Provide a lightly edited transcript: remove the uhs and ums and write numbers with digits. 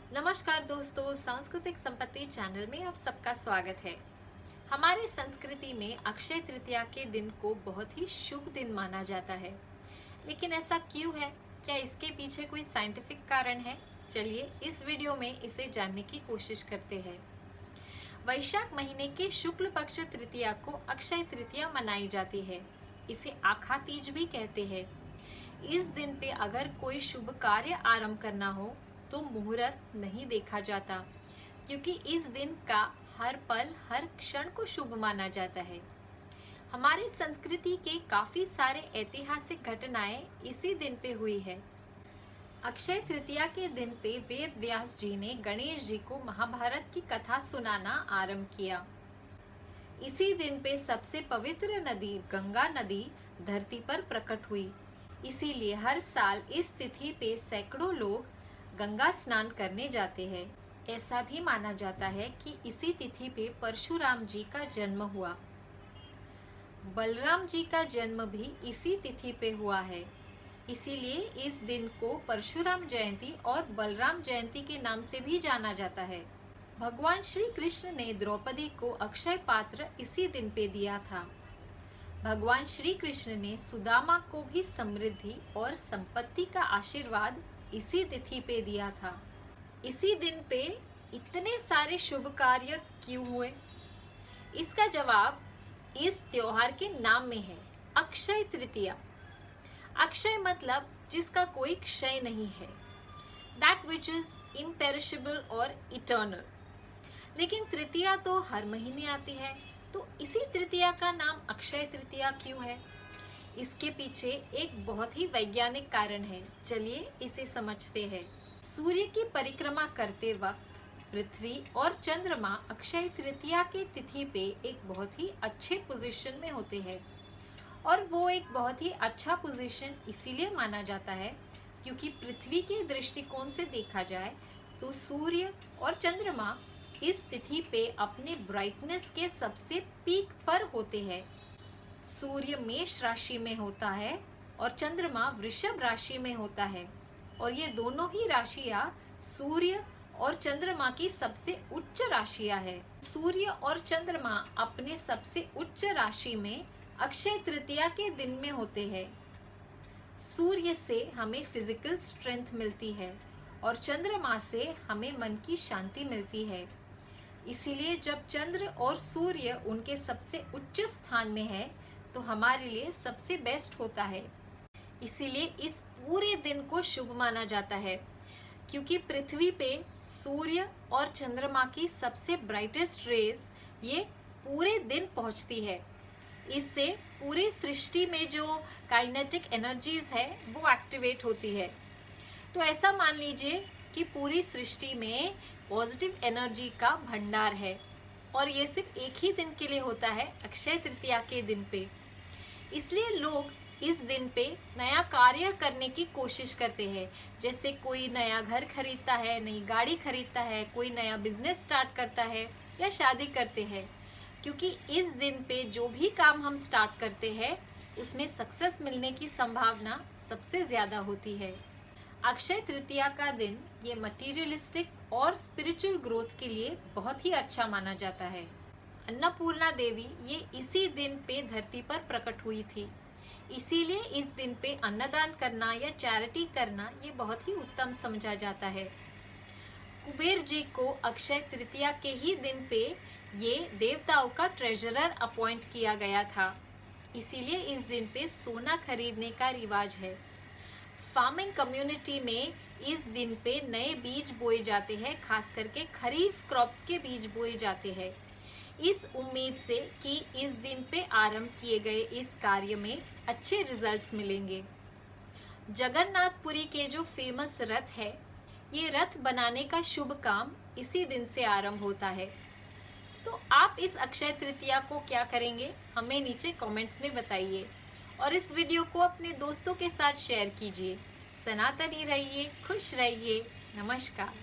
नमस्कार दोस्तों, सांस्कृतिक संपत्ति चैनल में आप सबका स्वागत है। हमारे संस्कृति में अक्षय तृतीया के दिन को बहुत ही शुभ दिन माना जाता है, लेकिन ऐसा क्यों है? क्या इसके पीछे कोई साइंटिफिक कारण है? चलिए इस वीडियो में इसे जानने की कोशिश करते हैं। वैशाख महीने के शुक्ल पक्ष तृतीया को अक्षय तृतीया मनाई जाती है। इसे आखा तीज भी कहते हैं। इस दिन पे अगर कोई शुभ कार्य आरंभ करना हो तो मुहूर्त नहीं देखा जाता, क्योंकि इस दिन का हर पल हर क्षण को शुभ माना जाता है। हमारी संस्कृति के काफी सारे ऐतिहासिक घटनाएं इसी दिन पे हुई है। अक्षय तृतीया के दिन पे वेद व्यास जी ने गणेश जी को महाभारत की कथा सुनाना आरंभ किया। इसी दिन पे सबसे पवित्र नदी गंगा नदी धरती पर प्रकट हुई। इसीलिए हर साल इस तिथि पे सैकड़ों लोग गंगा स्नान करने जाते हैं। ऐसा भी माना जाता है कि इसी तिथि पे परशुराम जी का जन्म हुआ। बलराम जी का जन्म भी इसी तिथि पे हुआ है। इसीलिए इस दिन को परशुराम जयंती और बलराम जयंती के नाम से भी जाना जाता है। भगवान श्री कृष्ण ने द्रौपदी को अक्षय पात्र इसी दिन पे दिया था। भगवान श्री कृष्ण ने सुदामा को भी समृद्धि और संपत्ति का आशीर्वाद इसी तिथि पे दिया था। इसी दिन पे इतने सारे शुभ कार्य क्यों हुए? इसका जवाब इस त्योहार के नाम में है, अक्षय तृतीया। अक्षय मतलब जिसका कोई क्षय नहीं है, दैट विच इज इम्पेरिशेबल और इटर्नल। लेकिन तृतीया तो हर महीने आती है, तो इसी तृतीया का नाम अक्षय तृतीया क्यों है? इसके पीछे एक बहुत ही वैज्ञानिक कारण है। चलिए इसे समझते हैं। सूर्य की परिक्रमा करते वक्त पृथ्वी और चंद्रमा अक्षय तृतीया के तिथि पे एक बहुत ही अच्छे पोजीशन में होते हैं, और वो एक बहुत ही अच्छा पोजीशन इसीलिए माना जाता है क्योंकि पृथ्वी के दृष्टिकोण से देखा जाए तो सूर्य और चंद्रमा इस तिथि पे अपने ब्राइटनेस के सबसे पीक पर होते हैं। सूर्य मेष राशि में होता है और चंद्रमा वृषभ राशि में होता है, और ये दोनों ही राशियां सूर्य और चंद्रमा की सबसे उच्च राशियां है। सूर्य और चंद्रमा अपने सबसे उच्च राशि में अक्षय तृतीया के दिन में होते हैं। सूर्य से हमें फिजिकल स्ट्रेंथ मिलती है और चंद्रमा से हमें मन की शांति मिलती है। इसीलिए जब चंद्र और सूर्य उनके सबसे उच्च स्थान में है तो हमारे लिए सबसे बेस्ट होता है। इसीलिए इस पूरे दिन को शुभ माना जाता है, क्योंकि पृथ्वी पे सूर्य और चंद्रमा की सबसे ब्राइटेस्ट रेज ये पूरे दिन पहुंचती है। इससे पूरी सृष्टि में जो काइनेटिक एनर्जीज है वो एक्टिवेट होती है। तो ऐसा मान लीजिए कि पूरी सृष्टि में पॉजिटिव एनर्जी का भंडार है, और ये सिर्फ एक ही दिन के लिए होता है, अक्षय तृतीया के दिन पे। इसलिए लोग इस दिन पे नया कार्य करने की कोशिश करते हैं। जैसे कोई नया घर खरीदता है, नई गाड़ी खरीदता है, कोई नया बिजनेस स्टार्ट करता है या शादी करते हैं, क्योंकि इस दिन पे जो भी काम हम स्टार्ट करते हैं उसमें सक्सेस मिलने की संभावना सबसे ज़्यादा होती है। अक्षय तृतीया का दिन ये मटीरियलिस्टिक और स्पिरिचुअल ग्रोथ के लिए बहुत ही अच्छा माना जाता है। अन्नपूर्णा देवी ये इसी दिन पे धरती पर प्रकट हुई थी। इसीलिए इस दिन पे अन्नदान करना या चैरिटी करना ये बहुत ही उत्तम समझा जाता है। कुबेर जी को अक्षय तृतीया के ही दिन पे ये देवताओं का ट्रेजरर अपॉइंट किया गया था। इसीलिए इस दिन पे सोना खरीदने का रिवाज है। फार्मिंग कम्युनिटी में इस दिन पे नए बीज बोए जाते हैं, खास करके खरीफ क्रॉप्स के बीज बोए जाते हैं, इस उम्मीद से कि इस दिन पे आरंभ किए गए इस कार्य में अच्छे रिजल्ट्स मिलेंगे। जगन्नाथपुरी के जो फेमस रथ है, ये रथ बनाने का शुभ काम इसी दिन से आरंभ होता है। तो आप इस अक्षय तृतीया को क्या करेंगे, हमें नीचे कमेंट्स में बताइए, और इस वीडियो को अपने दोस्तों के साथ शेयर कीजिए। सनातनी रहिए, खुश रहिए। नमस्कार।